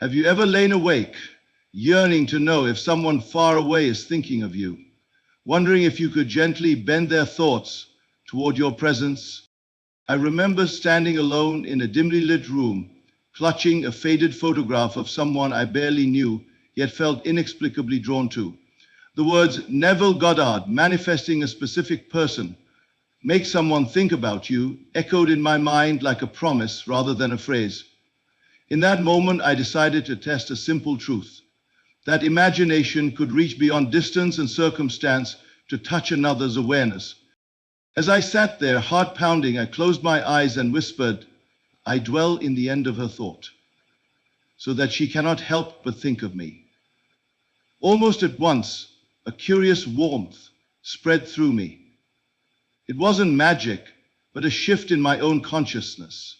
Have you ever lain awake, yearning to know if someone far away is thinking of you, wondering if you could gently bend their thoughts toward your presence? I remember standing alone in a dimly lit room, clutching a faded photograph of someone I barely knew, yet felt inexplicably drawn to. The words Neville Goddard, manifesting a specific person, make someone think about you, echoed in my mind like a promise rather than a phrase. In that moment, I decided to test a simple truth, that imagination could reach beyond distance and circumstance to touch another's awareness. As I sat there, heart pounding, I closed my eyes and whispered, I dwell in the end of her thought, so that she cannot help but think of me. Almost at once, a curious warmth spread through me. It wasn't magic, but a shift in my own consciousness.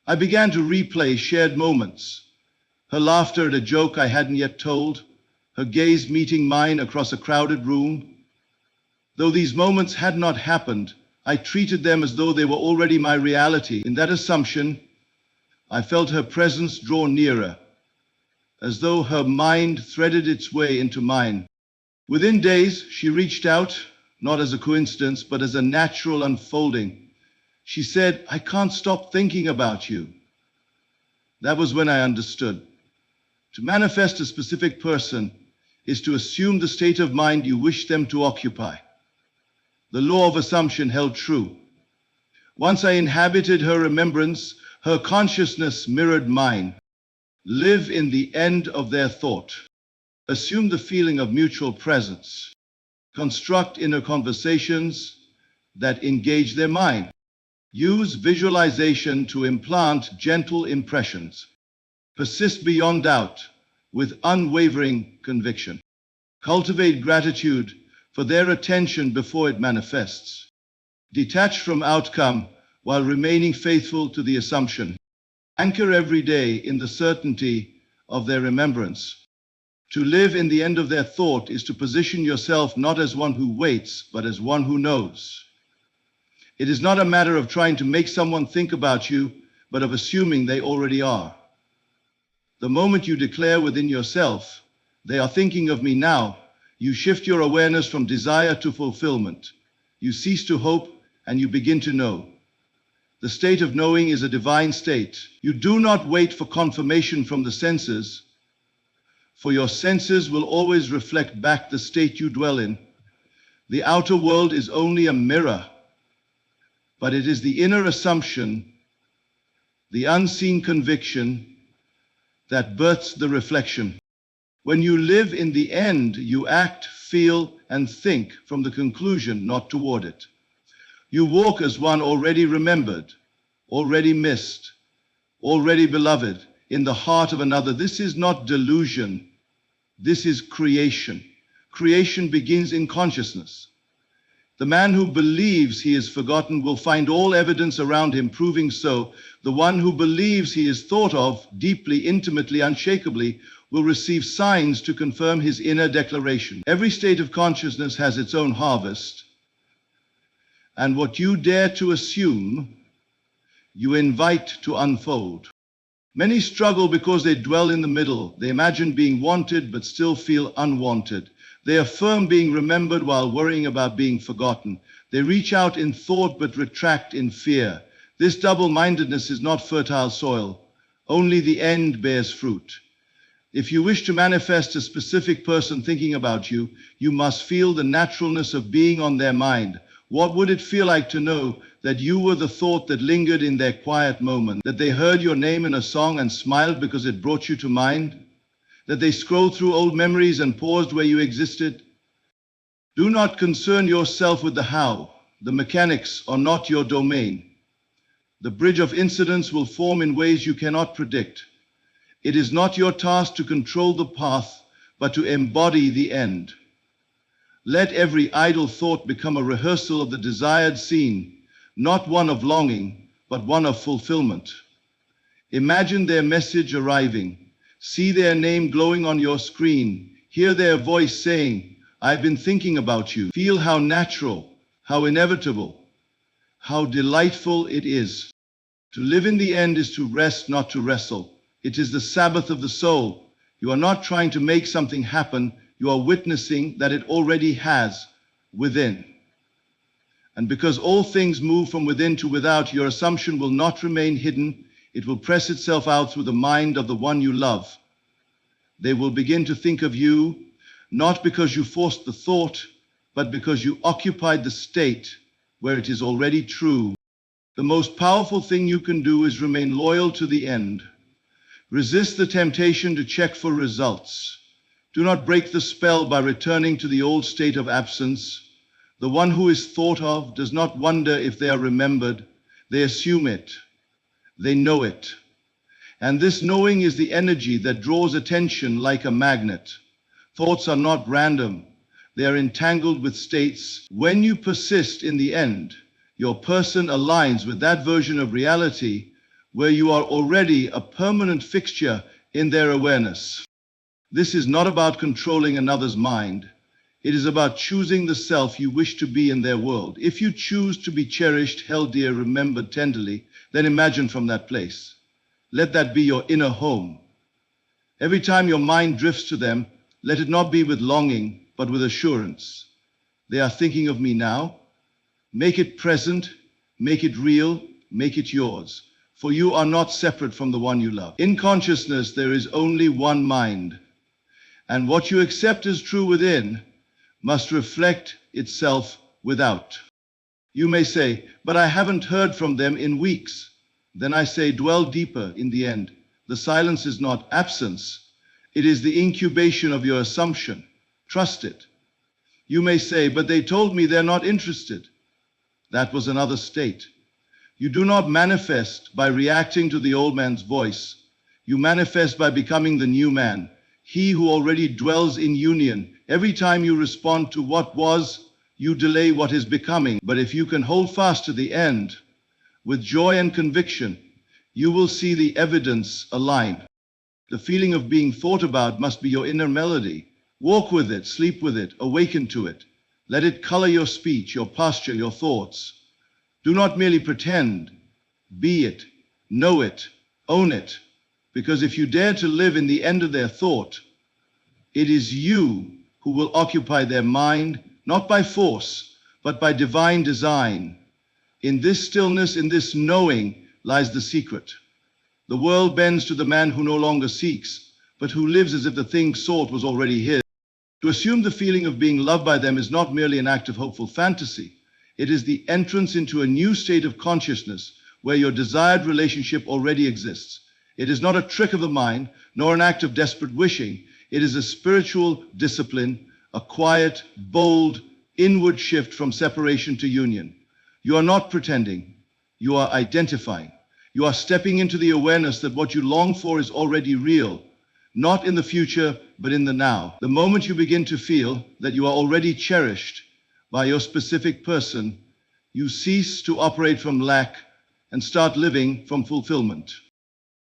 I began to replay shared moments, her laughter at a joke I hadn't yet told, her gaze meeting mine across a crowded room. Though these moments had not happened, I treated them as though they were already my reality. In that assumption, I felt her presence draw nearer, as though her mind threaded its way into mine. Within days, she reached out, not as a coincidence, but as a natural unfolding. She said, I can't stop thinking about you. That was when I understood. To manifest a specific person is to assume the state of mind you wish them to occupy. The law of assumption held true. Once I inhabited her remembrance, her consciousness mirrored mine. Live in the end of their thought. Assume the feeling of mutual presence. Construct inner conversations that engage their mind. Use visualization to implant gentle impressions. Persist beyond doubt with unwavering conviction. Cultivate gratitude for their attention before it manifests. Detach from outcome while remaining faithful to the assumption. Anchor every day in the certainty of their remembrance. To live in the end of their thought is to position yourself not as one who waits, but as one who knows. It is not a matter of trying to make someone think about you, but of assuming they already are. The moment you declare within yourself, they are thinking of me now, you shift your awareness from desire to fulfillment. You cease to hope and you begin to know. The state of knowing is a divine state. You do not wait for confirmation from the senses, for your senses will always reflect back the state you dwell in. The outer world is only a mirror, but it is the inner assumption, the unseen conviction, that births the reflection. When you live in the end, you act, feel, and think from the conclusion, not toward it. You walk as one already remembered, already missed, already beloved, in the heart of another. This is not delusion. This is creation. Creation begins in consciousness. The man who believes he is forgotten will find all evidence around him proving so. The one who believes he is thought of deeply, intimately, unshakably, will receive signs to confirm his inner declaration. Every state of consciousness has its own harvest, and what you dare to assume, you invite to unfold. Many struggle because they dwell in the middle. They imagine being wanted but still feel unwanted. They affirm being remembered while worrying about being forgotten. They reach out in thought but retract in fear. This double-mindedness is not fertile soil. Only the end bears fruit. If you wish to manifest a specific person thinking about you, you must feel the naturalness of being on their mind. What would it feel like to know that you were the thought that lingered in their quiet moment, that they heard your name in a song and smiled because it brought you to mind, that they scrolled through old memories and paused where you existed? Do not concern yourself with the how. The mechanics are not your domain. The bridge of incidents will form in ways you cannot predict. It is not your task to control the path, but to embody the end. Let every idle thought become a rehearsal of the desired scene, not one of longing, but one of fulfillment. Imagine their message arriving. See their name glowing on your screen. Hear their voice saying, I've been thinking about you. Feel how natural, how inevitable, how delightful it is. To live in the end is to rest, not to wrestle. It is the Sabbath of the soul. You are not trying to make something happen. You are witnessing that it already has within. And because all things move from within to without, your assumption will not remain hidden. It will press itself out through the mind of the one you love. They will begin to think of you, not because you forced the thought, but because you occupied the state where it is already true. The most powerful thing you can do is remain loyal to the end. Resist the temptation to check for results. Do not break the spell by returning to the old state of absence. The one who is thought of does not wonder if they are remembered. They assume it. They know it. And this knowing is the energy that draws attention like a magnet. Thoughts are not random. They are entangled with states. When you persist in the end, your person aligns with that version of reality where you are already a permanent fixture in their awareness. This is not about controlling another's mind. It is about choosing the self you wish to be in their world. If you choose to be cherished, held dear, remembered tenderly, then imagine from that place. Let that be your inner home. Every time your mind drifts to them, let it not be with longing, but with assurance. They are thinking of me now. Make it present, make it real, make it yours. For you are not separate from the one you love. In consciousness, there is only one mind. And what you accept as true within must reflect itself without. You may say, but I haven't heard from them in weeks. Then I say, dwell deeper in the end. The silence is not absence. It is the incubation of your assumption. Trust it. You may say, but they told me they're not interested. That was another state. You do not manifest by reacting to the old man's voice. You manifest by becoming the new man, he who already dwells in union. Every time you respond to what was, you delay what is becoming. But if you can hold fast to the end, with joy and conviction, you will see the evidence align. The feeling of being thought about must be your inner melody. Walk with it, sleep with it, awaken to it. Let it color your speech, your posture, your thoughts. Do not merely pretend. Be it, know it, own it. Because if you dare to live in the end of their thought, it is you who will occupy their mind, not by force, but by divine design. In this stillness, in this knowing, lies the secret. The world bends to the man who no longer seeks, but who lives as if the thing sought was already his. To assume the feeling of being loved by them is not merely an act of hopeful fantasy. It is the entrance into a new state of consciousness where your desired relationship already exists. It is not a trick of the mind, nor an act of desperate wishing. It is a spiritual discipline, a quiet, bold, inward shift from separation to union. You are not pretending. You are identifying. You are stepping into the awareness that what you long for is already real, not in the future, but in the now. The moment you begin to feel that you are already cherished by your specific person, you cease to operate from lack and start living from fulfillment.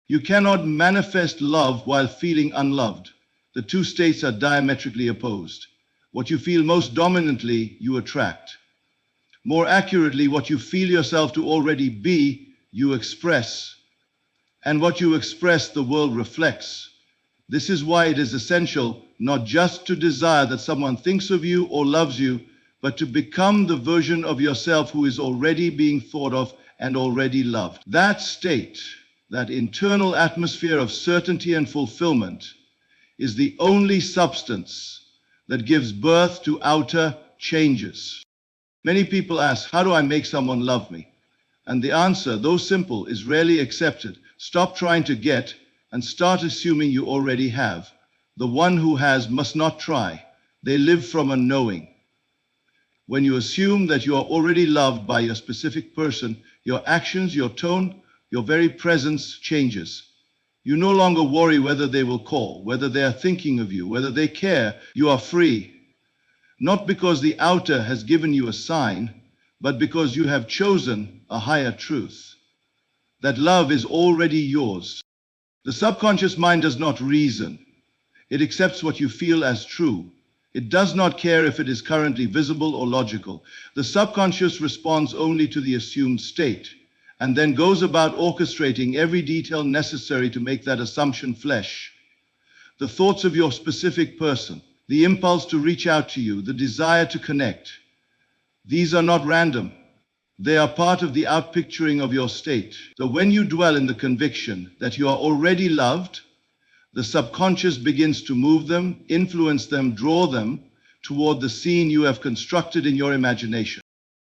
You cannot manifest love while feeling unloved. The two states are diametrically opposed. What you feel most dominantly, you attract. More accurately, what you feel yourself to already be, you express. And what you express, the world reflects. This is why it is essential not just to desire that someone thinks of you or loves you, but to become the version of yourself who is already being thought of and already loved. That state, that internal atmosphere of certainty and fulfillment, is the only substance that gives birth to outer changes. Many people ask, how do I make someone love me? And the answer, though simple, is rarely accepted. Stop trying to get and start assuming you already have. The one who has must not try. They live from a knowing. When you assume that you are already loved by your specific person, your actions, your tone, your very presence changes. You no longer worry whether they will call, whether they are thinking of you, whether they care. You are free. Not because the outer has given you a sign, but because you have chosen a higher truth. That love is already yours. The subconscious mind does not reason. It accepts what you feel as true. It does not care if it is currently visible or logical. The subconscious responds only to the assumed state. and then goes about orchestrating every detail necessary to make that assumption flesh. The thoughts of your specific person, the impulse to reach out to you, the desire to connect, these are not random. They are part of the outpicturing of your state. So when you dwell in the conviction that you are already loved, the subconscious begins to move them, influence them, draw them toward the scene you have constructed in your imagination.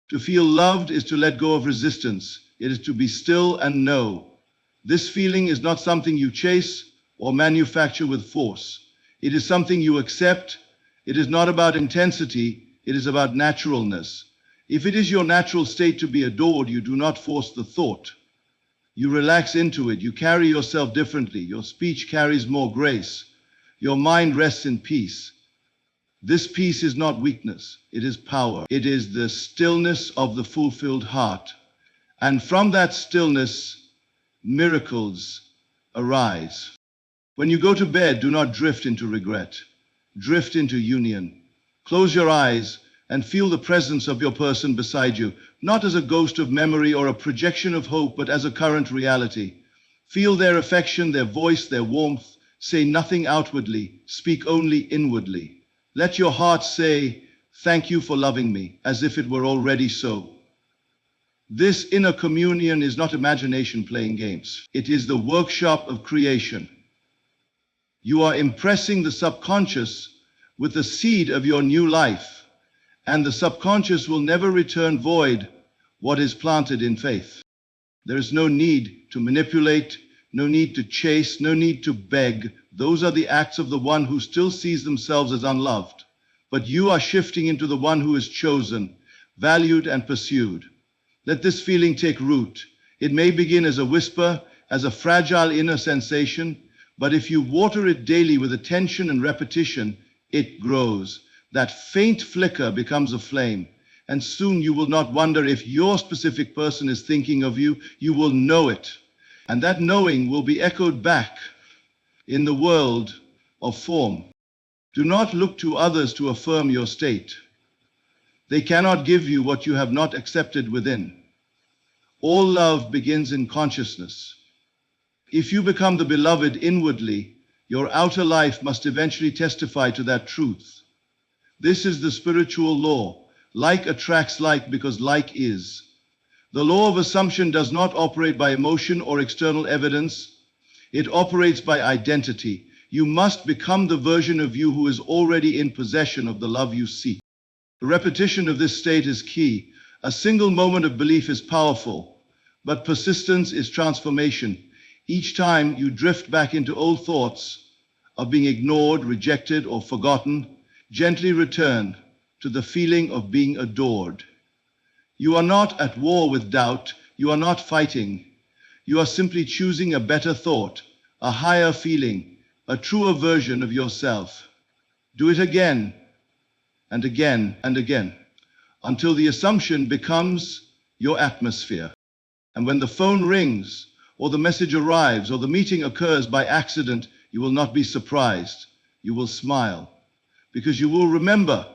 To feel loved is to let go of resistance. It is to be still and know. This feeling is not something you chase or manufacture with force. It is something you accept. It is not about intensity. It is about naturalness. If it is your natural state to be adored, you do not force the thought. You relax into it. You carry yourself differently. Your speech carries more grace. Your mind rests in peace. This peace is not weakness. It is power. It is the stillness of the fulfilled heart. And from that stillness, miracles arise. When you go to bed, do not drift into regret. Drift into union. Close your eyes and feel the presence of your person beside you, not as a ghost of memory or a projection of hope, but as a current reality. Feel their affection, their voice, their warmth. Say nothing outwardly. Speak only inwardly. Let your heart say, "Thank you for loving me," as if it were already so. This inner communion is not imagination playing games. It is the workshop of creation. You are impressing the subconscious with the seed of your new life, and the subconscious will never return void what is planted in faith. There is no need to manipulate, no need to chase, no need to beg. Those are the acts of the one who still sees themselves as unloved. But you are shifting into the one who is chosen, valued, and pursued. Let this feeling take root. It may begin as a whisper, as a fragile inner sensation, but if you water it daily with attention and repetition, it grows. That faint flicker becomes a flame, and soon you will not wonder if your specific person is thinking of you. You will know it, and that knowing will be echoed back in the world of form. Do not look to others to affirm your state. They cannot give you what you have not accepted within. All love begins in consciousness. If you become the beloved inwardly, your outer life must eventually testify to that truth. This is the spiritual law. Like attracts like because like is. The law of assumption does not operate by emotion or external evidence. It operates by identity. You must become the version of you who is already in possession of the love you seek. The repetition of this state is key. A single moment of belief is powerful, but persistence is transformation. Each time you drift back into old thoughts of being ignored, rejected, or forgotten, gently return to the feeling of being adored. You are not at war with doubt. You are not fighting. You are simply choosing a better thought, a higher feeling, a truer version of yourself. Do it again and again and again until the assumption becomes your atmosphere. And when the phone rings or the message arrives or the meeting occurs by accident, you will not be surprised. You will smile because you will remember.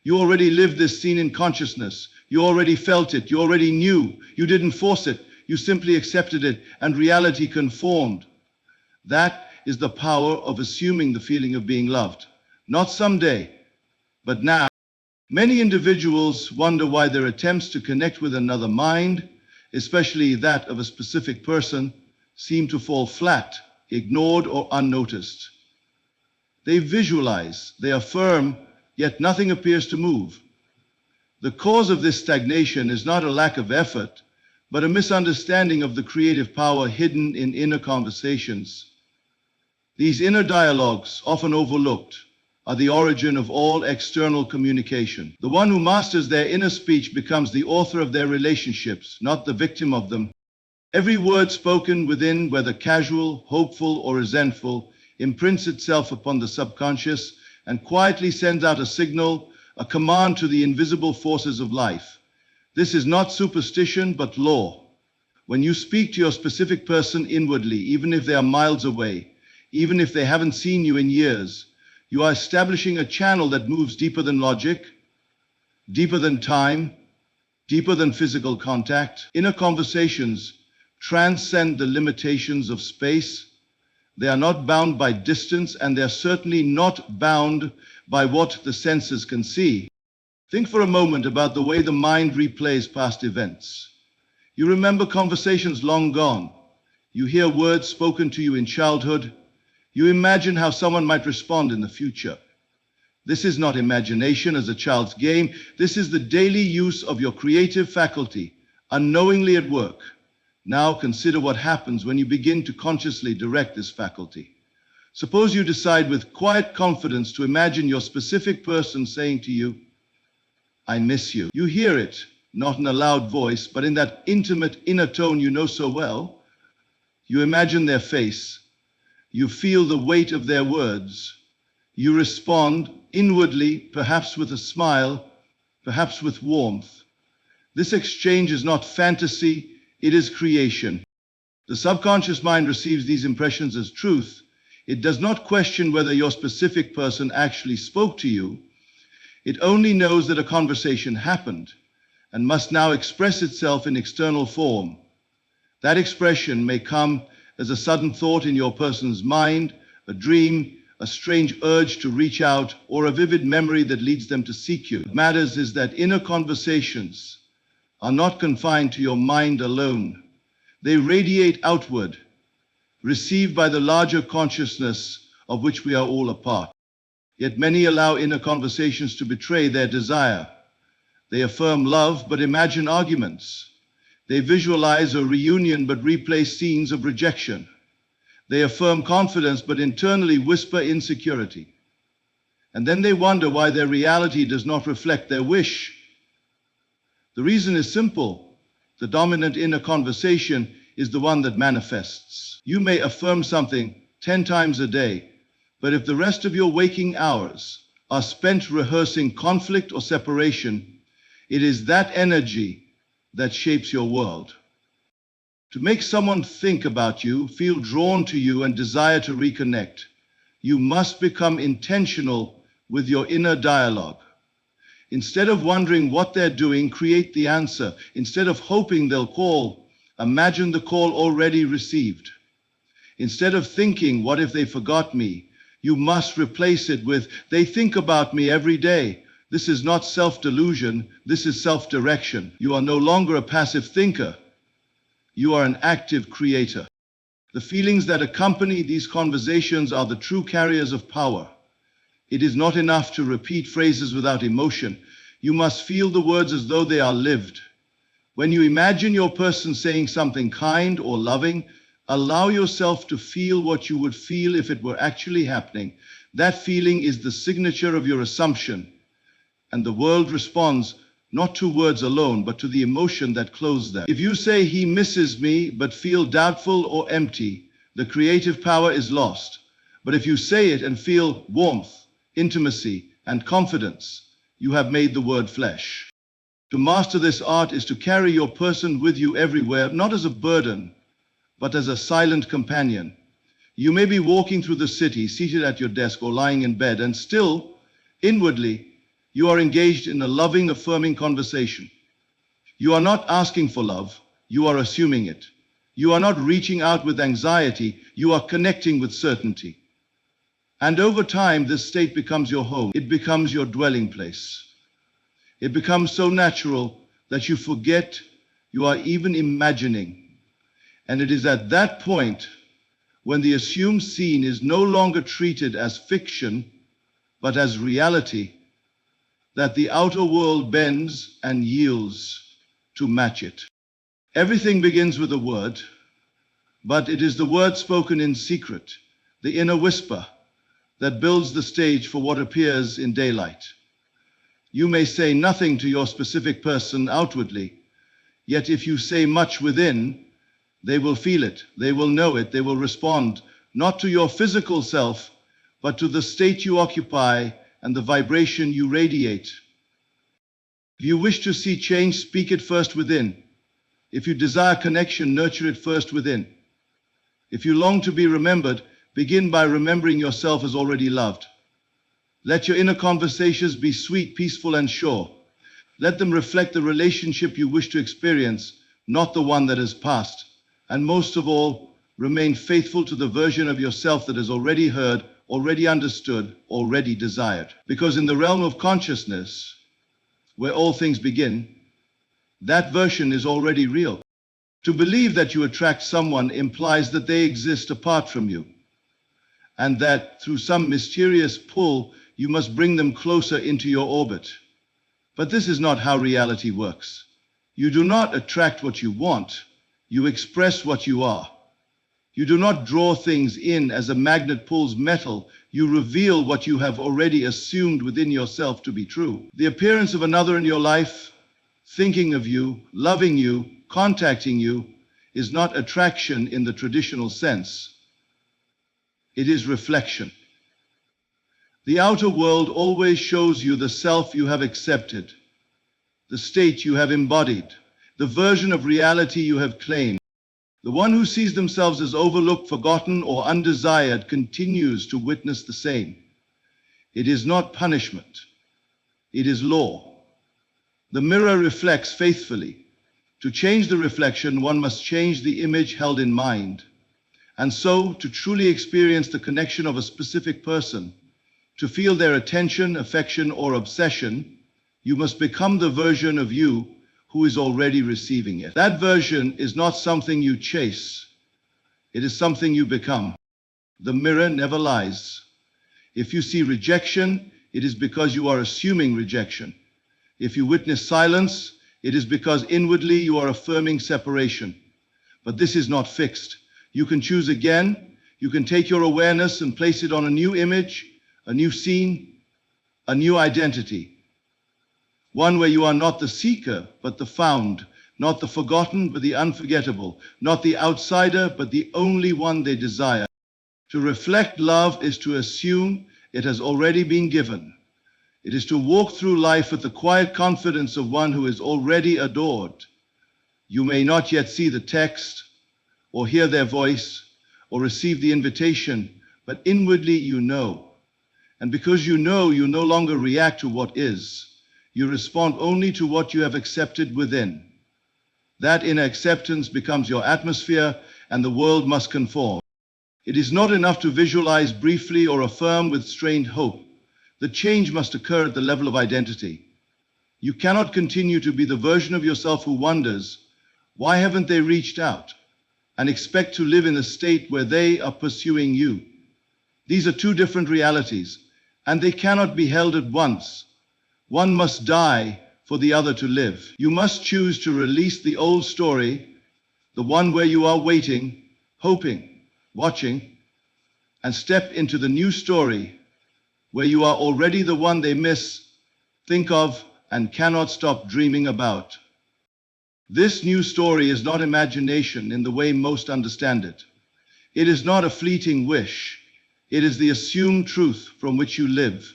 You already lived this scene in consciousness. You already felt it. You already knew. You didn't force it. You simply accepted it, and reality conformed. That is the power of assuming the feeling of being loved. Not someday, but now. Many individuals wonder why their attempts to connect with another mind, especially that of a specific person, seem to fall flat, ignored, or unnoticed. They visualize, they affirm, yet nothing appears to move. The cause of this stagnation is not a lack of effort, but a misunderstanding of the creative power hidden in inner conversations. These inner dialogues, often overlooked, are the origin of all external communication. The one who masters their inner speech becomes the author of their relationships, not the victim of them. Every word spoken within, whether casual, hopeful, or resentful, imprints itself upon the subconscious and quietly sends out a signal, a command to the invisible forces of life. This is not superstition, but law. When you speak to your specific person inwardly, even if they are miles away, even if they haven't seen you in years, you are establishing a channel that moves deeper than logic, deeper than time, deeper than physical contact. Inner conversations transcend the limitations of space. They are not bound by distance, and they are certainly not bound by what the senses can see. Think for a moment about the way the mind replays past events. You remember conversations long gone. You hear words spoken to you in childhood. You imagine how someone might respond in the future. This is not imagination as a child's game. This is the daily use of your creative faculty, unknowingly at work. Now consider what happens when you begin to consciously direct this faculty. Suppose you decide with quiet confidence to imagine your specific person saying to you, "I miss you." You hear it, not in a loud voice, but in that intimate inner tone you know so well. You imagine their face. You feel the weight of their words. You respond inwardly, perhaps with a smile, perhaps with warmth. This exchange is not fantasy, it is creation. The subconscious mind receives these impressions as truth. It does not question whether your specific person actually spoke to you. It only knows that a conversation happened and must now express itself in external form. That expression may come as a sudden thought in your person's mind, a dream, a strange urge to reach out, or a vivid memory that leads them to seek you. What matters is that inner conversations are not confined to your mind alone. They radiate outward, received by the larger consciousness of which we are all a part. Yet many allow inner conversations to betray their desire. They affirm love but imagine arguments. They visualize a reunion but replay scenes of rejection. They affirm confidence but internally whisper insecurity. And then they wonder why their reality does not reflect their wish. The reason is simple. The dominant inner conversation is the one that manifests. You may affirm something 10 times a day, but if the rest of your waking hours are spent rehearsing conflict or separation, it is that energy that shapes your world. To make someone think about you, feel drawn to you, and desire to reconnect, you must become intentional with your inner dialogue. Instead of wondering what they're doing, create the answer. Instead of hoping they'll call, imagine the call already received. Instead of thinking, "What if they forgot me?" you must replace it with, "They think about me every day." This is not self-delusion, this is self-direction. You are no longer a passive thinker. You are an active creator. The feelings that accompany these conversations are the true carriers of power. It is not enough to repeat phrases without emotion. You must feel the words as though they are lived. When you imagine your person saying something kind or loving, allow yourself to feel what you would feel if it were actually happening. That feeling is the signature of your assumption. And the world responds not to words alone, but to the emotion that clothes them. If you say, "He misses me," but feel doubtful or empty, the creative power is lost. But if you say it and feel warmth, intimacy, and confidence, you have made the word flesh. To master this art is to carry your person with you everywhere, not as a burden, but as a silent companion. You may be walking through the city, seated at your desk or lying in bed, and still, inwardly, you are engaged in a loving, affirming conversation. You are not asking for love, you are assuming it. You are not reaching out with anxiety, you are connecting with certainty. And over time, this state becomes your home. It becomes your dwelling place. It becomes so natural that you forget you are even imagining. And it is at that point, when the assumed scene is no longer treated as fiction, but as reality, that the outer world bends and yields to match it. Everything begins with a word, but it is the word spoken in secret, the inner whisper, that builds the stage for what appears in daylight. You may say nothing to your specific person outwardly, yet if you say much within, they will feel it, they will know it, they will respond, not to your physical self, but to the state you occupy and the vibration you radiate. If you wish to see change, speak it first within. If you desire connection, nurture it first within. If you long to be remembered, begin by remembering yourself as already loved. Let your inner conversations be sweet, peaceful, and sure. Let them reflect the relationship you wish to experience, not the one that has passed. And most of all, remain faithful to the version of yourself that is already heard, already understood, already desired. Because in the realm of consciousness, where all things begin, that version is already real. To believe that you attract someone implies that they exist apart from you, and that through some mysterious pull, you must bring them closer into your orbit. But this is not how reality works. You do not attract what you want, you express what you are. You do not draw things in as a magnet pulls metal, you reveal what you have already assumed within yourself to be true. The appearance of another in your life, thinking of you, loving you, contacting you, is not attraction in the traditional sense. It is reflection. The outer world always shows you the self you have accepted, the state you have embodied, the version of reality you have claimed. The one who sees themselves as overlooked, forgotten, or undesired continues to witness the same. It is not punishment. It is law. The mirror reflects faithfully. To change the reflection, one must change the image held in mind. And so, to truly experience the connection of a specific person, to feel their attention, affection, or obsession, you must become the version of you who is already receiving it. That version is not something you chase. It is something you become. The mirror never lies. If you see rejection, it is because you are assuming rejection. If you witness silence, it is because inwardly you are affirming separation. But this is not fixed. You can choose again. You can take your awareness and place it on a new image, a new scene, a new identity. One where you are not the seeker, but the found, not the forgotten, but the unforgettable, not the outsider, but the only one they desire. To reflect love is to assume it has already been given. It is to walk through life with the quiet confidence of one who is already adored. You may not yet see the text, or hear their voice, or receive the invitation, but inwardly you know. And because you know, you no longer react to what is. You respond only to what you have accepted within. That inner acceptance becomes your atmosphere, and the world must conform. It is not enough to visualize briefly or affirm with strained hope. The change must occur at the level of identity. You cannot continue to be the version of yourself who wonders, why haven't they reached out? And expect to live in a state where they are pursuing you. These are two different realities, and they cannot be held at once. One must die for the other to live. You must choose to release the old story, the one where you are waiting, hoping, watching, and step into the new story where you are already the one they miss, think of, and cannot stop dreaming about. This new story is not imagination in the way most understand it. It is not a fleeting wish. It is the assumed truth from which you live.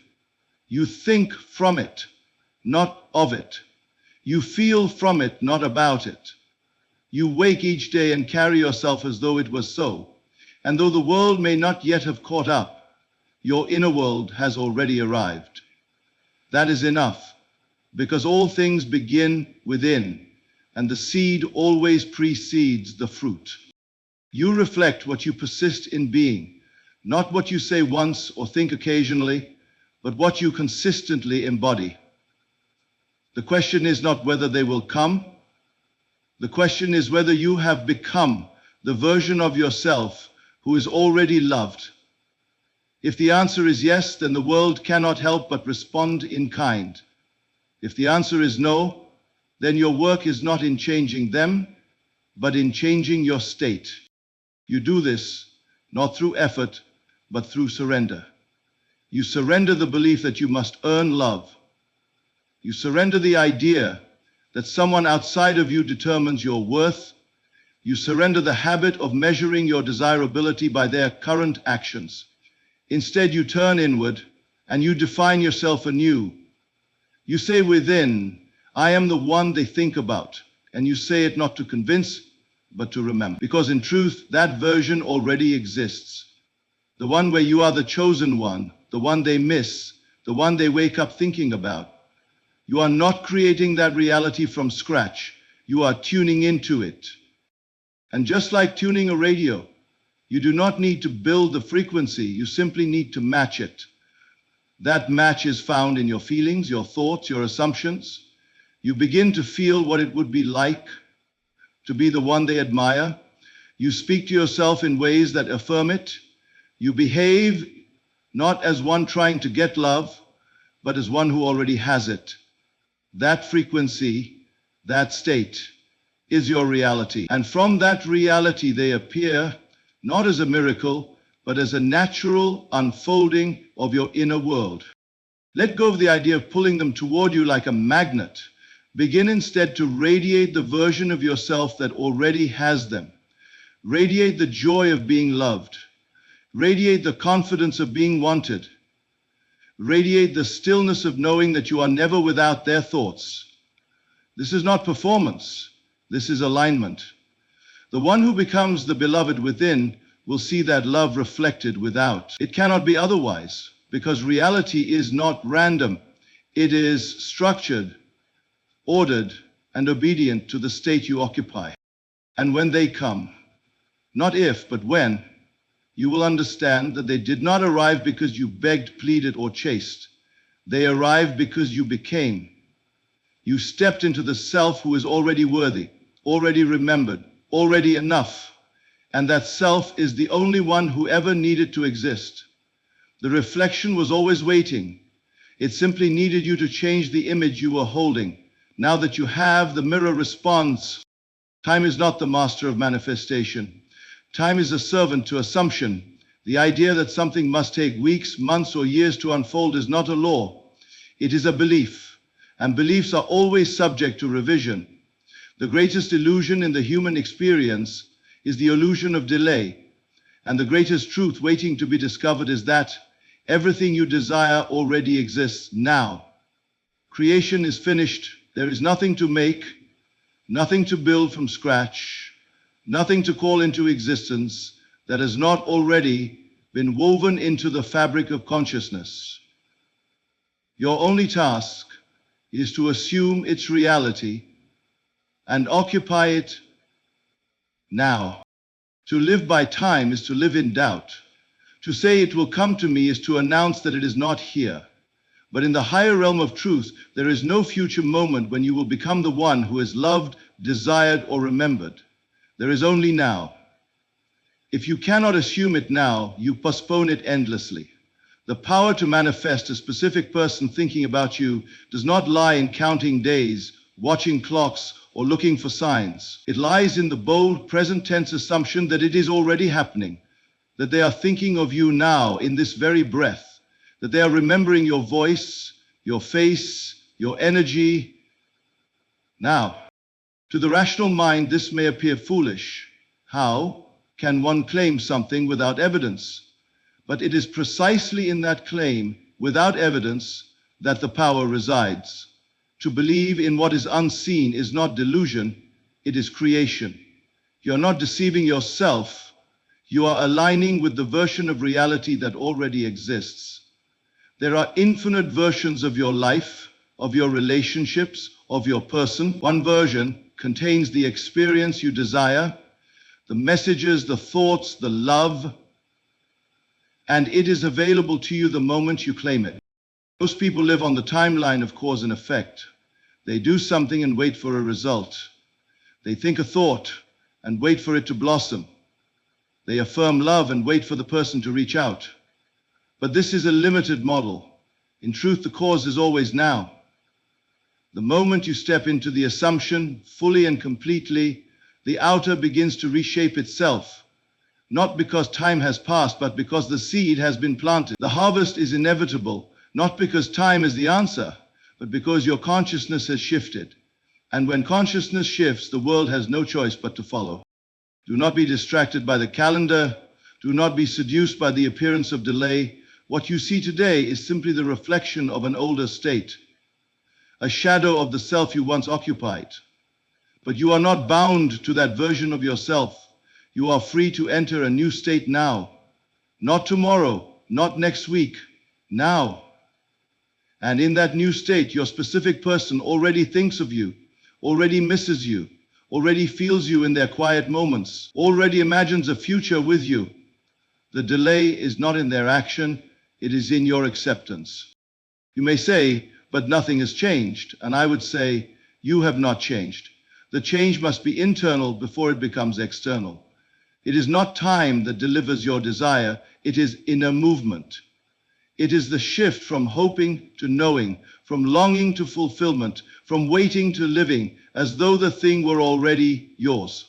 You think from it, not of it. You feel from it, not about it. You wake each day and carry yourself as though it was so. And though the world may not yet have caught up, your inner world has already arrived. That is enough, because all things begin within, and the seed always precedes the fruit. You reflect what you persist in being, not what you say once or think occasionally, but what you consistently embody. The question is not whether they will come. The question is whether you have become the version of yourself who is already loved. If the answer is yes, then the world cannot help but respond in kind. If the answer is no, then your work is not in changing them, but in changing your state. You do this not through effort, but through surrender. You surrender the belief that you must earn love. You surrender the idea that someone outside of you determines your worth. You surrender the habit of measuring your desirability by their current actions. Instead, you turn inward and you define yourself anew. You say within, I am the one they think about. And you say it not to convince, but to remember. Because in truth, that version already exists. The one where you are the chosen one, the one they miss, the one they wake up thinking about. You are not creating that reality from scratch. You are tuning into it. And just like tuning a radio, you do not need to build the frequency, you simply need to match it. That match is found in your feelings, your thoughts, your assumptions. You begin to feel what it would be like to be the one they admire. You speak to yourself in ways that affirm it. You behave not as one trying to get love, but as one who already has it. That frequency, that state, is your reality. And from that reality, they appear not as a miracle, but as a natural unfolding of your inner world. Let go of the idea of pulling them toward you like a magnet. Begin instead to radiate the version of yourself that already has them. Radiate the joy of being loved. Radiate the confidence of being wanted. Radiate the stillness of knowing that you are never without their thoughts. This is not performance. This is alignment. The one who becomes the beloved within will see that love reflected without. It cannot be otherwise, because reality is not random. It is structured, ordered, and obedient to the state you occupy. And when they come, not if, but when, you will understand that they did not arrive because you begged, pleaded, or chased. They arrived because you became. You stepped into the self who is already worthy, already remembered, already enough. And that self is the only one who ever needed to exist. The reflection was always waiting. It simply needed you to change the image you were holding. Now that you have, the mirror responds. Time is not the master of manifestation. Time is a servant to assumption. The idea that something must take weeks, months, or years to unfold is not a law. It is a belief, and beliefs are always subject to revision. The greatest illusion in the human experience is the illusion of delay, and the greatest truth waiting to be discovered is that everything you desire already exists now. Creation is finished. There is nothing to make, nothing to build from scratch, nothing to call into existence that has not already been woven into the fabric of consciousness. Your only task is to assume its reality and occupy it now. To live by time is to live in doubt. To say it will come to me is to announce that it is not here. But in the higher realm of truth, there is no future moment when you will become the one who is loved, desired, or remembered. There is only now. If you cannot assume it now, you postpone it endlessly. The power to manifest a specific person thinking about you does not lie in counting days, watching clocks, or looking for signs. It lies in the bold present tense assumption that it is already happening, that they are thinking of you now in this very breath, that they are remembering your voice, your face, your energy now. To the rational mind, this may appear foolish. How can one claim something without evidence? But it is precisely in that claim, without evidence, that the power resides. To believe in what is unseen is not delusion, it is creation. You are not deceiving yourself, you are aligning with the version of reality that already exists. There are infinite versions of your life, of your relationships, of your person. One version contains the experience you desire, the messages, the thoughts, the love, and it is available to you the moment you claim it. Most people live on the timeline of cause and effect. They do something and wait for a result. They think a thought and wait for it to blossom. They affirm love and wait for the person to reach out. But this is a limited model. In truth, the cause is always now. The moment you step into the assumption, fully and completely, the outer begins to reshape itself. Not because time has passed, but because the seed has been planted. The harvest is inevitable, not because time is the answer, but because your consciousness has shifted. And when consciousness shifts, the world has no choice but to follow. Do not be distracted by the calendar. Do not be seduced by the appearance of delay. What you see today is simply the reflection of an older state, a shadow of the self you once occupied. But you are not bound to that version of yourself. You are free to enter a new state now. Not tomorrow, not next week, now. And in that new state, your specific person already thinks of you, already misses you, already feels you in their quiet moments, already imagines a future with you. The delay is not in their action, it is in your acceptance. You may say, but nothing has changed. And I would say, you have not changed. The change must be internal before it becomes external. It is not time that delivers your desire, it is inner movement. It is the shift from hoping to knowing, from longing to fulfillment, from waiting to living, as though the thing were already yours.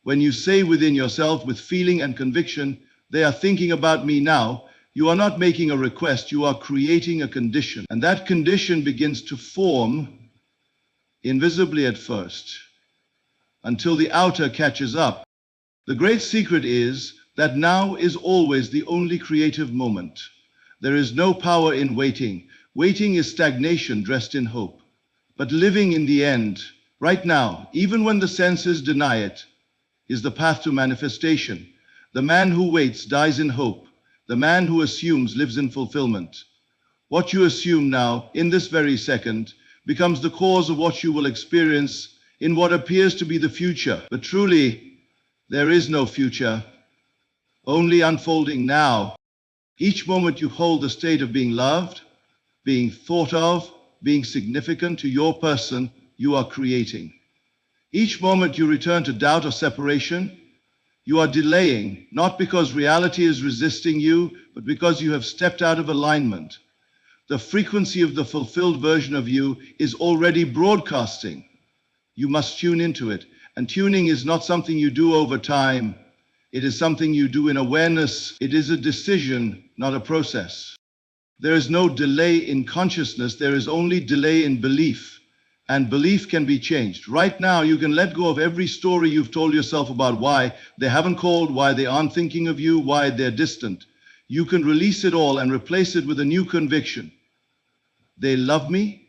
When you say within yourself with feeling and conviction, they are thinking about me now, you are not making a request, you are creating a condition. And that condition begins to form invisibly at first, until the outer catches up. The great secret is that now is always the only creative moment. There is no power in waiting. Waiting is stagnation dressed in hope. But living in the end, right now, even when the senses deny it, is the path to manifestation. The man who waits dies in hope. The man who assumes lives in fulfillment. What you assume now, in this very second, becomes the cause of what you will experience in what appears to be the future. But truly, there is no future, only unfolding now. Each moment you hold the state of being loved, being thought of, being significant to your person, you are creating. Each moment you return to doubt or separation, you are delaying, not because reality is resisting you, but because you have stepped out of alignment. The frequency of the fulfilled version of you is already broadcasting. You must tune into it. And tuning is not something you do over time. It is something you do in awareness. It is a decision, not a process. There is no delay in consciousness. There is only delay in belief. And belief can be changed. Right now, you can let go of every story you've told yourself about why they haven't called, why they aren't thinking of you, why they're distant. You can release it all and replace it with a new conviction. They love me.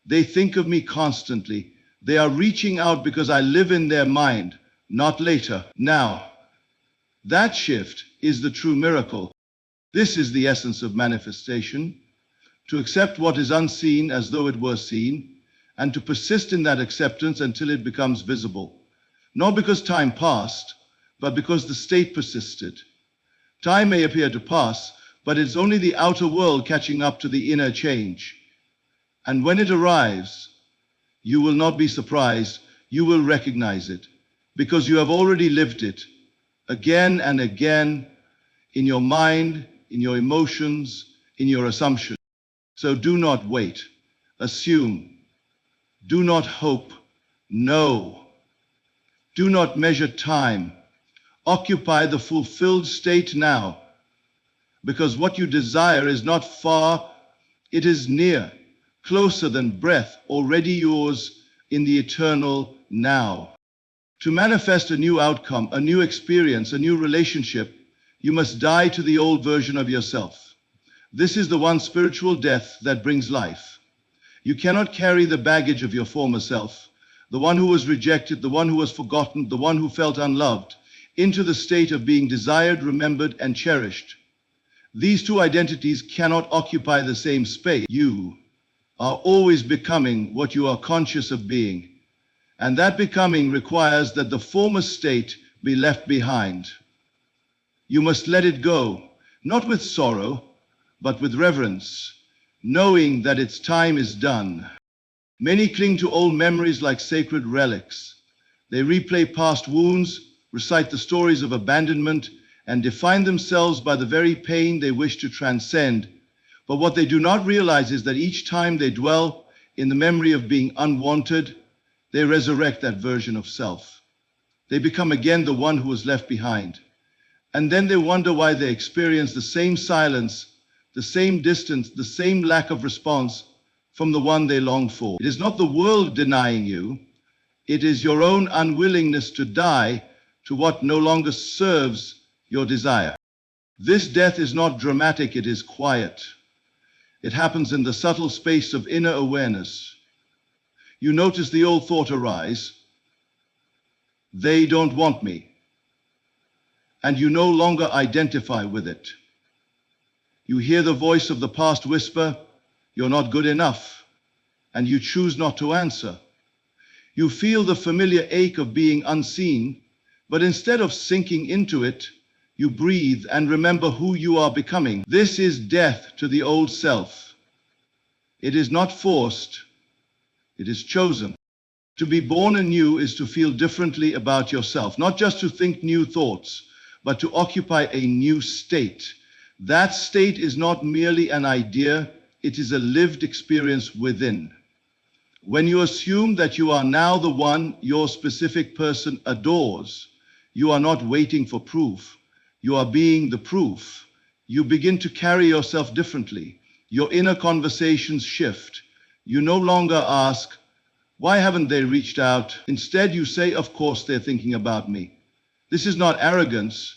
They think of me constantly. They are reaching out because I live in their mind, not later, now. That shift is the true miracle. This is the essence of manifestation, to accept what is unseen as though it were seen, and to persist in that acceptance until it becomes visible. Not because time passed, but because the state persisted. Time may appear to pass, but it's only the outer world catching up to the inner change. And when it arrives, you will not be surprised, you will recognize it, because you have already lived it, again and again, in your mind, in your emotions, in your assumptions. So do not wait, assume, do not hope, know. Do not measure time. Occupy the fulfilled state now, because what you desire is not far, it is near, closer than breath, already yours in the eternal now. To manifest a new outcome, a new experience, a new relationship, you must die to the old version of yourself. This is the one spiritual death that brings life. You cannot carry the baggage of your former self, the one who was rejected, the one who was forgotten, the one who felt unloved, into the state of being desired, remembered, and cherished. These two identities cannot occupy the same space. You are always becoming what you are conscious of being, and that becoming requires that the former state be left behind. You must let it go, not with sorrow, but with reverence, knowing that its time is done. Many cling to old memories like sacred relics. They replay past wounds, recite the stories of abandonment, and define themselves by the very pain they wish to transcend. But what they do not realize is that each time they dwell in the memory of being unwanted, they resurrect that version of self. They become again the one who was left behind. And then they wonder why they experience the same silence, the same distance, the same lack of response from the one they long for. It is not the world denying you, it is your own unwillingness to die to what no longer serves your desire. This death is not dramatic, it is quiet. It happens in the subtle space of inner awareness. You notice the old thought arise, they don't want me, and you no longer identify with it. You hear the voice of the past whisper, you're not good enough, and you choose not to answer. You feel the familiar ache of being unseen, but instead of sinking into it, you breathe and remember who you are becoming. This is death to the old self. It is not forced, it is chosen. To be born anew is to feel differently about yourself, not just to think new thoughts, but to occupy a new state. That state is not merely an idea, it is a lived experience within. When you assume that you are now the one your specific person adores, you are not waiting for proof. You are being the proof. You begin to carry yourself differently. Your inner conversations shift. You no longer ask, why haven't they reached out? Instead, you say, of course they're thinking about me. This is not arrogance.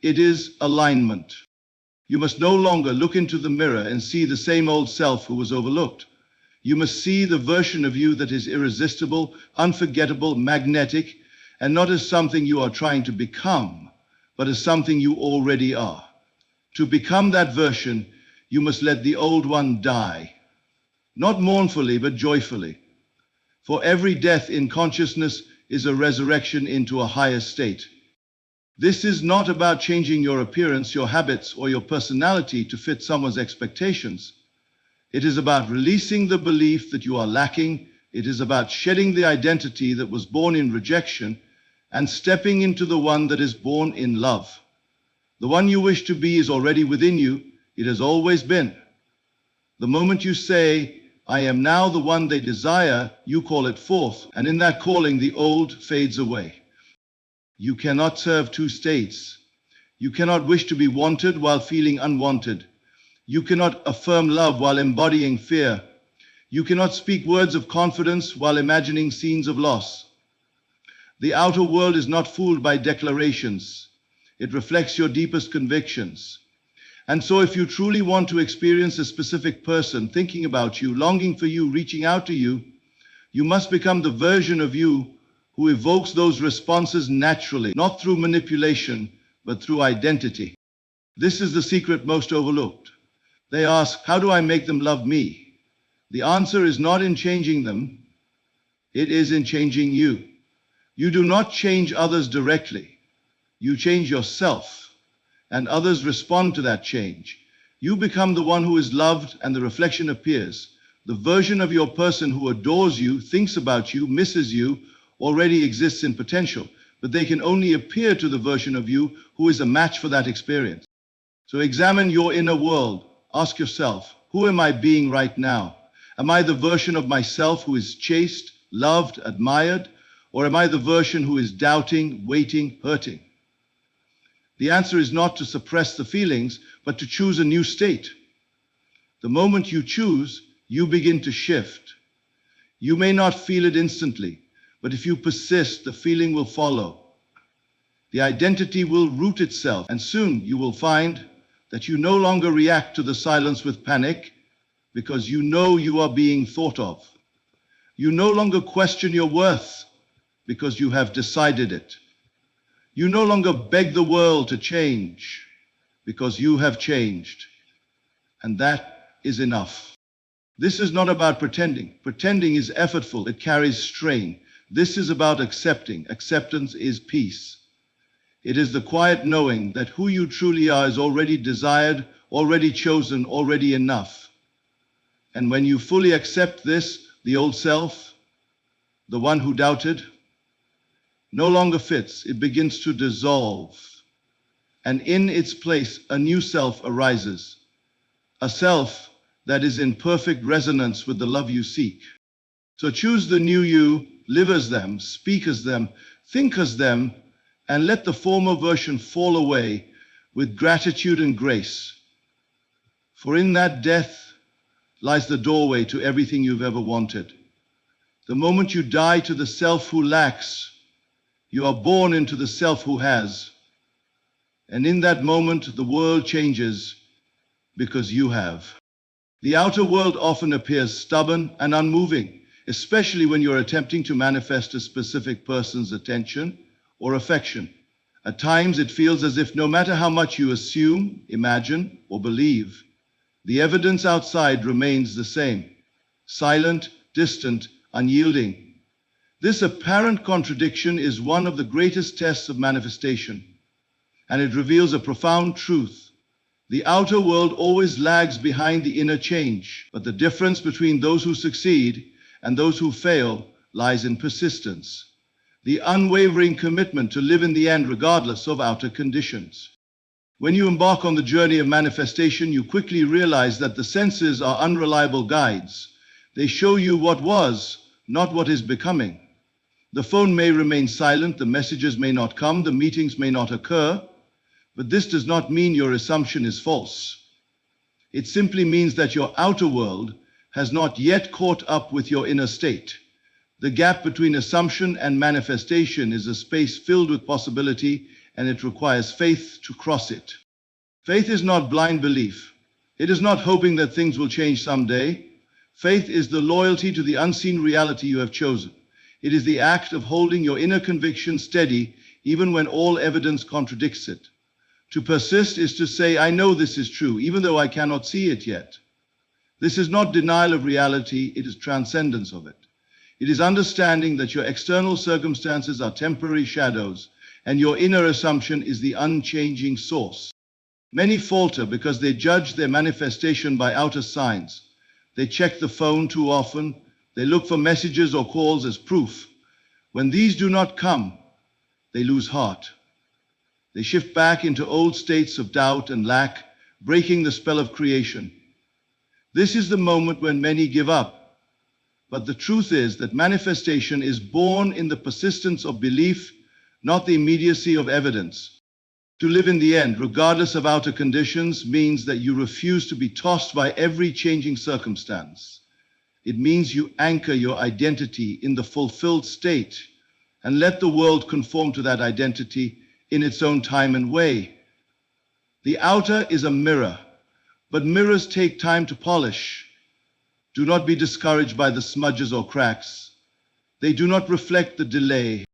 It is alignment. You must no longer look into the mirror and see the same old self who was overlooked. You must see the version of you that is irresistible, unforgettable, magnetic, and not as something you are trying to become, but as something you already are. To become that version, you must let the old one die. Not mournfully, but joyfully. For every death in consciousness is a resurrection into a higher state. This is not about changing your appearance, your habits, or your personality to fit someone's expectations. It is about releasing the belief that you are lacking. It is about shedding the identity that was born in rejection and stepping into the one that is born in love. The one you wish to be is already within you. It has always been. The moment you say, I am now the one they desire, you call it forth, and in that calling the old fades away. You cannot serve two states. You cannot wish to be wanted while feeling unwanted. You cannot affirm love while embodying fear. You cannot speak words of confidence while imagining scenes of loss. The outer world is not fooled by declarations. It reflects your deepest convictions. And so if you truly want to experience a specific person thinking about you, longing for you, reaching out to you, you must become the version of you who evokes those responses naturally, not through manipulation, but through identity. This is the secret most overlooked. They ask, how do I make them love me? The answer is not in changing them. It is in changing you. You do not change others directly. You change yourself, and others respond to that change. You become the one who is loved, and the reflection appears. The version of your person who adores you, thinks about you, misses you, already exists in potential, but they can only appear to the version of you who is a match for that experience. So examine your inner world. Ask yourself, who am I being right now? Am I the version of myself who is chaste, loved, admired? Or am I the version who is doubting, waiting, hurting? The answer is not to suppress the feelings, but to choose a new state. The moment you choose, you begin to shift. You may not feel it instantly, but if you persist, the feeling will follow. The identity will root itself, and soon you will find that you no longer react to the silence with panic because you know you are being thought of. You no longer question your worth because you have decided it. You no longer beg the world to change because you have changed. And that is enough. This is not about pretending. Pretending is effortful. It carries strain. This is about accepting. Acceptance is peace. It is the quiet knowing that who you truly are is already desired, already chosen, already enough. And when you fully accept this, the old self, the one who doubted, no longer fits. It begins to dissolve. And in its place, a new self arises. A self that is in perfect resonance with the love you seek. So choose the new you, live as them, speak as them, think as them, and let the former version fall away with gratitude and grace. For in that death lies the doorway to everything you've ever wanted. The moment you die to the self who lacks, you are born into the self who has. And in that moment, the world changes because you have. The outer world often appears stubborn and unmoving, especially when you're attempting to manifest a specific person's attention or affection. At times, it feels as if no matter how much you assume, imagine, or believe, The evidence outside remains the same: silent, distant, unyielding. This apparent contradiction is one of the greatest tests of manifestation, and it reveals a profound truth. The outer world always lags behind the inner change, but the difference between those who succeed and those who fail lies in persistence, the unwavering commitment to live in the end regardless of outer conditions. When you embark on the journey of manifestation, you quickly realize that the senses are unreliable guides. They show you what was, not what is becoming. The phone may remain silent, the messages may not come, the meetings may not occur, but this does not mean your assumption is false. It simply means that your outer world has not yet caught up with your inner state. The gap between assumption and manifestation is a space filled with possibility, and it requires faith to cross it. Faith is not blind belief. It is not hoping that things will change someday. Faith is the loyalty to the unseen reality you have chosen. It is the act of holding your inner conviction steady even when all evidence contradicts it. To persist is to say, I know this is true, even though I cannot see it yet. This is not denial of reality, it is transcendence of it. It is understanding that your external circumstances are temporary shadows, and your inner assumption is the unchanging source. Many falter because they judge their manifestation by outer signs. They check the phone too often. They look for messages or calls as proof. When these do not come, they lose heart. They shift back into old states of doubt and lack, breaking the spell of creation. This is the moment when many give up. But the truth is that manifestation is born in the persistence of belief, not the immediacy of evidence. To live in the end, regardless of outer conditions, means that you refuse to be tossed by every changing circumstance. It means you anchor your identity in the fulfilled state and let the world conform to that identity in its own time and way. The outer is a mirror, but mirrors take time to polish. Do not be discouraged by the smudges or cracks. They do not reflect the delay.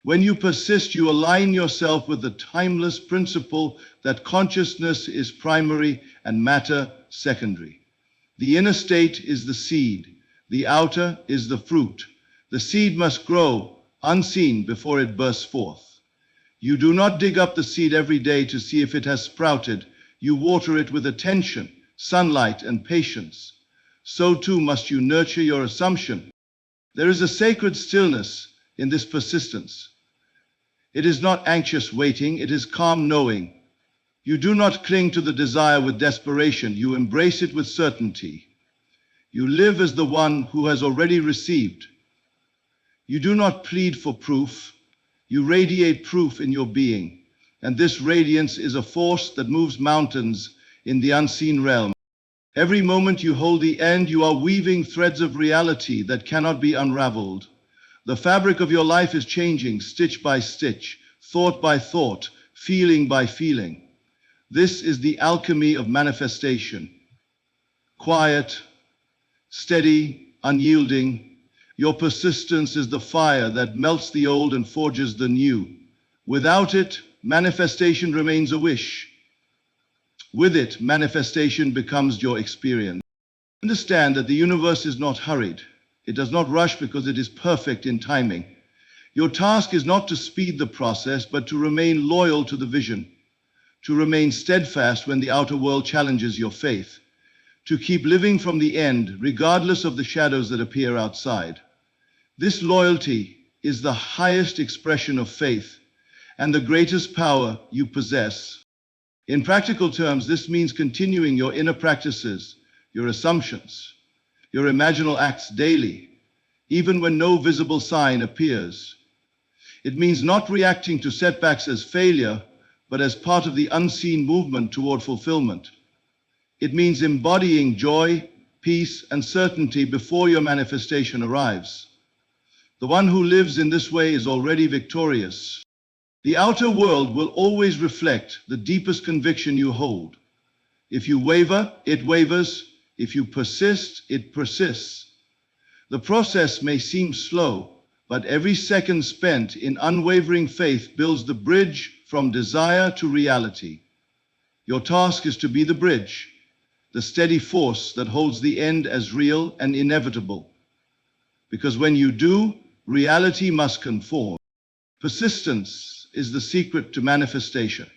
When you persist, you align yourself with the timeless principle that consciousness is primary and matter secondary. The inner state is the seed. The outer is the fruit. The seed must grow unseen before it bursts forth. You do not dig up the seed every day to see if it has sprouted. You water it with attention, sunlight, and patience. So too must you nurture your assumption. There is a sacred stillness in this persistence. It is not anxious waiting, it is calm knowing. You do not cling to the desire with desperation, you embrace it with certainty. You live as the one who has already received. You do not plead for proof, you radiate proof in your being, and this radiance is a force that moves mountains in the unseen realm. Every moment you hold the end, you are weaving threads of reality that cannot be unraveled. The fabric of your life is changing, stitch by stitch, thought by thought, feeling by feeling. This is the alchemy of manifestation. Quiet, steady, unyielding. Your persistence is the fire that melts the old and forges the new. Without it, manifestation remains a wish. With it, manifestation becomes your experience. Understand that the universe is not hurried. It does not rush because it is perfect in timing. Your task is not to speed the process, but to remain loyal to the vision, to remain steadfast when the outer world challenges your faith, to keep living from the end, regardless of the shadows that appear outside. This loyalty is the highest expression of faith and the greatest power you possess. In practical terms, this means continuing your inner practices, your assumptions, your imaginal acts daily, even when no visible sign appears. It means not reacting to setbacks as failure, but as part of the unseen movement toward fulfillment. It means embodying joy, peace, and certainty before your manifestation arrives. The one who lives in this way is already victorious. The outer world will always reflect the deepest conviction you hold. If you waver, it wavers. If you persist, it persists. The process may seem slow, but every second spent in unwavering faith builds the bridge from desire to reality. Your task is to be the bridge, the steady force that holds the end as real and inevitable. Because when you do, reality must conform. Persistence is the secret to manifestation.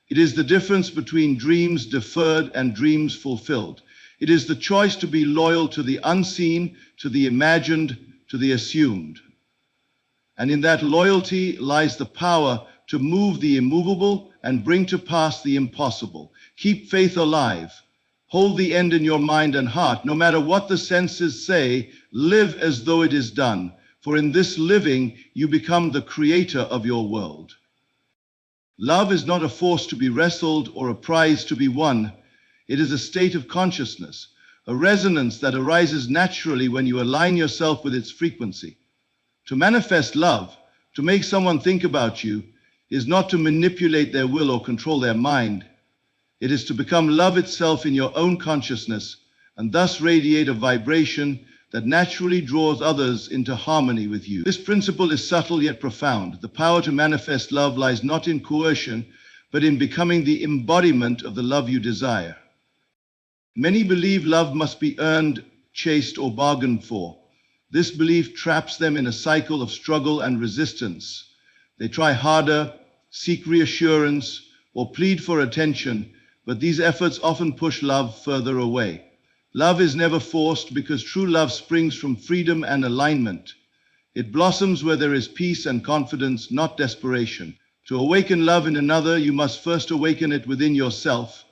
It is the difference between dreams deferred and dreams fulfilled. It is the choice to be loyal to the unseen, to the imagined, to the assumed. And in that loyalty lies the power to move the immovable and bring to pass the impossible. Keep faith alive. Hold the end in your mind and heart. No matter what the senses say, live as though it is done. For in this living, you become the creator of your world. Love is not a force to be wrestled or a prize to be won. It is a state of consciousness, a resonance that arises naturally when you align yourself with its frequency. To manifest love, to make someone think about you, is not to manipulate their will or control their mind. It is to become love itself in your own consciousness and thus radiate a vibration that naturally draws others into harmony with you. This principle is subtle yet profound. The power to manifest love lies not in coercion, but in becoming the embodiment of the love you desire. Many believe love must be earned, chased, or bargained for. This belief traps them in a cycle of struggle and resistance. They try harder, seek reassurance, or plead for attention, but these efforts often push love further away. Love is never forced because true love springs from freedom and alignment. It blossoms where there is peace and confidence, not desperation. To awaken love in another, you must first awaken it within yourself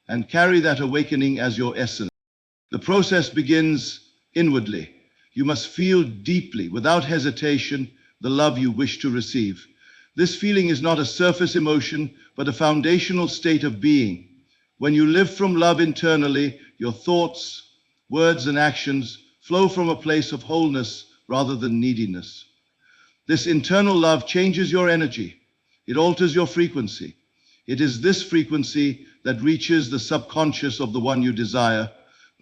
and carry that awakening as your essence. The process begins inwardly. You must feel deeply, without hesitation, the love you wish to receive. This feeling is not a surface emotion, but a foundational state of being. When you live from love internally, your thoughts, words, and actions flow from a place of wholeness rather than neediness. This internal love changes your energy. It alters your frequency. It is this frequency that reaches the subconscious of the one you desire,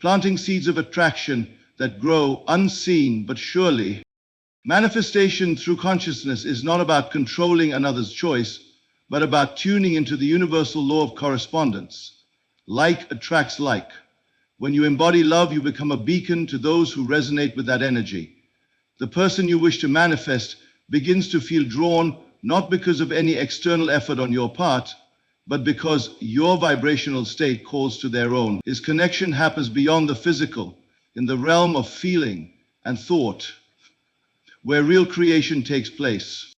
planting seeds of attraction that grow unseen but surely. Manifestation through consciousness is not about controlling another's choice, but about tuning into the universal law of correspondence. Like attracts like. When you embody love, you become a beacon to those who resonate with that energy. The person you wish to manifest begins to feel drawn not because of any external effort on your part, but because your vibrational state calls to their own. This connection happens beyond the physical, in the realm of feeling and thought, where real creation takes place.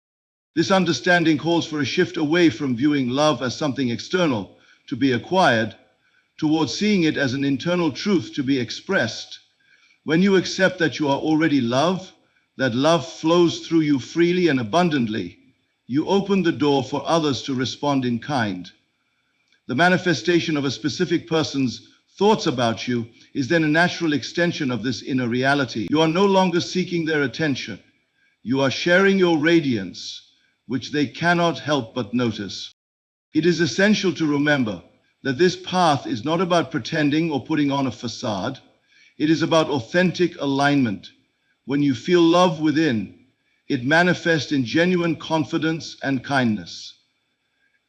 This understanding calls for a shift away from viewing love as something external to be acquired, towards seeing it as an internal truth to be expressed. When you accept that you are already love, that love flows through you freely and abundantly, you open the door for others to respond in kind. The manifestation of a specific person's thoughts about you is then a natural extension of this inner reality. You are no longer seeking their attention. You are sharing your radiance, which they cannot help but notice. It is essential to remember that this path is not about pretending or putting on a facade. It is about authentic alignment. When you feel love within, it manifests in genuine confidence and kindness.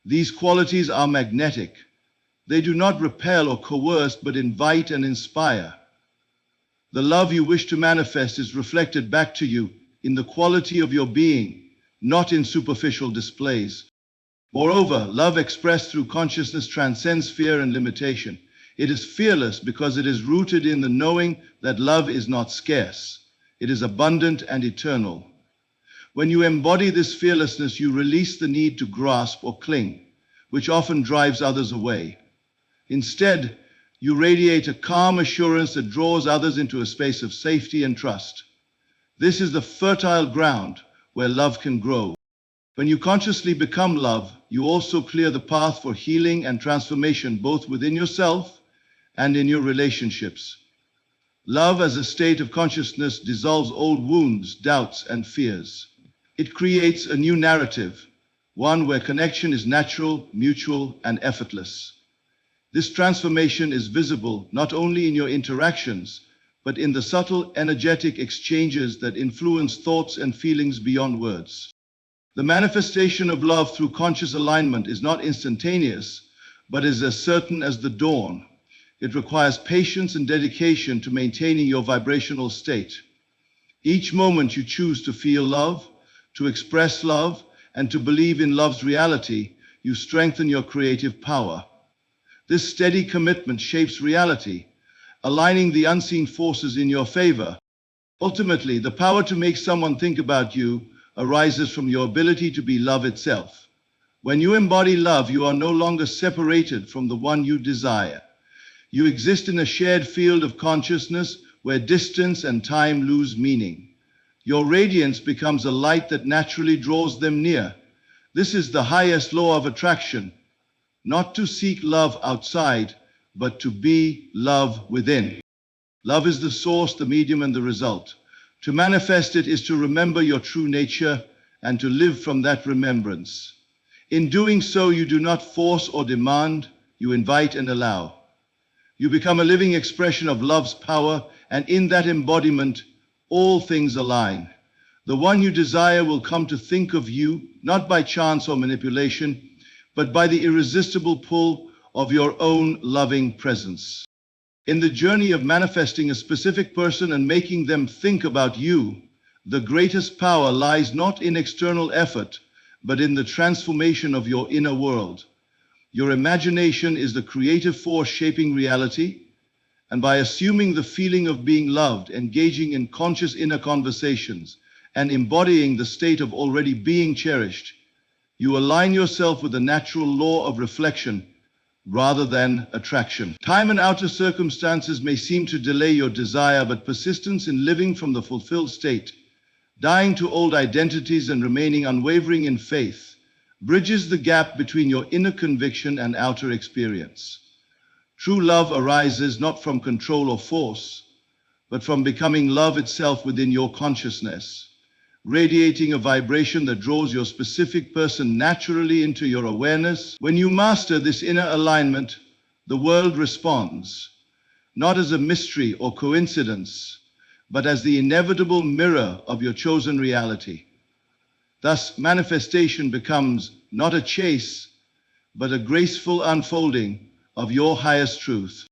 These qualities are magnetic. They do not repel or coerce, but invite and inspire. The love you wish to manifest is reflected back to you in the quality of your being, not in superficial displays. Moreover, love expressed through consciousness transcends fear and limitation. It is fearless because it is rooted in the knowing that love is not scarce. It is abundant and eternal. When you embody this fearlessness, you release the need to grasp or cling, which often drives others away. Instead, you radiate a calm assurance that draws others into a space of safety and trust. This is the fertile ground where love can grow. When you consciously become love, you also clear the path for healing and transformation both within yourself and in your relationships. Love as a state of consciousness dissolves old wounds, doubts, and fears. It creates a new narrative, one where connection is natural, mutual, and effortless. This transformation is visible not only in your interactions, but in the subtle, energetic exchanges that influence thoughts and feelings beyond words. The manifestation of love through conscious alignment is not instantaneous, but is as certain as the dawn. It requires patience and dedication to maintaining your vibrational state. Each moment you choose to feel love, to express love, and to believe in love's reality, you strengthen your creative power. This steady commitment shapes reality, aligning the unseen forces in your favor. Ultimately, the power to make someone think about you arises from your ability to be love itself. When you embody love, you are no longer separated from the one you desire. You exist in a shared field of consciousness where distance and time lose meaning. Your radiance becomes a light that naturally draws them near. This is the highest law of attraction, not to seek love outside, but to be love within. Love is the source, the medium, and the result. To manifest it is to remember your true nature and to live from that remembrance. In doing so, you do not force or demand, you invite and allow. You become a living expression of love's power, and in that embodiment, all things align. The one you desire will come to think of you, not by chance or manipulation, but by the irresistible pull of your own loving presence. In the journey of manifesting a specific person and making them think about you, the greatest power lies not in external effort, but in the transformation of your inner world. Your imagination is the creative force shaping reality, and by assuming the feeling of being loved, engaging in conscious inner conversations, and embodying the state of already being cherished, you align yourself with the natural law of reflection rather than attraction. Time and outer circumstances may seem to delay your desire, but persistence in living from the fulfilled state, dying to old identities and remaining unwavering in faith, bridges the gap between your inner conviction and outer experience. True love arises not from control or force, but from becoming love itself within your consciousness, radiating a vibration that draws your specific person naturally into your awareness. When you master this inner alignment, the world responds, not as a mystery or coincidence, but as the inevitable mirror of your chosen reality. Thus, manifestation becomes not a chase, but a graceful unfolding of your highest truth.